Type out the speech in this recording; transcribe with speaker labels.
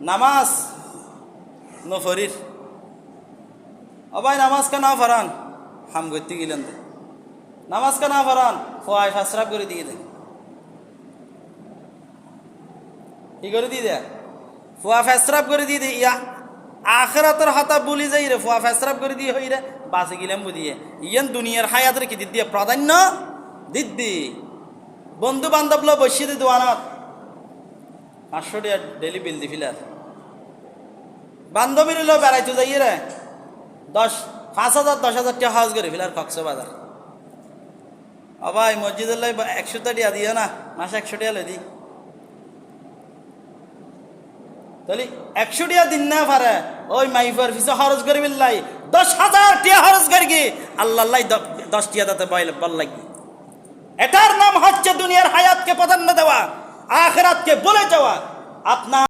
Speaker 1: নামাজ নফরির অবাই নামাজ কা না ফরান হাম করতে গেলেন নামাজ কা না ফরান ফোয়াই ফাসরাব করে দিয়ে দেন কি করে দিয়ে দেয় ফুয়া ফেসরাব করে দিয়ে দে ইয়া আখেরাতের হাতা বলি যাই রে ফুয়া ফেসরাব করে দিয়ে হই রে বাসে গেলাম বুঝিয়ে ইয়ান দুনিয়ার হায়াতের কি দিদি প্রাধান্য দিদি বন্ধু বান্ধব লো বসিয়ে দি দোয়ানত 500 টাকা ডেলি বিল দি ফিলার বান্ধবীর লো বেড়াইতে যাই রে 5,000 10,000 টাকা হাউস করে ফিলার কক্সবাজার আবাই মসজিদের লাই 100 টাকা দিও না মাসে 100 টাকা লই দি তাহলে 100 টাকা দিন না পারে ওই মাইফার ফিসে খরচ করি বিল্লাই 10,000 টাকা খরচ করি কি আল্লাহ 10 টাকা দাতে বল লাগি এটার নাম হচ্ছে দুনিয়ার হায়াতকে প্রাধান্য দেওয়া আখিরাতকে বলে যাওয়া আপনার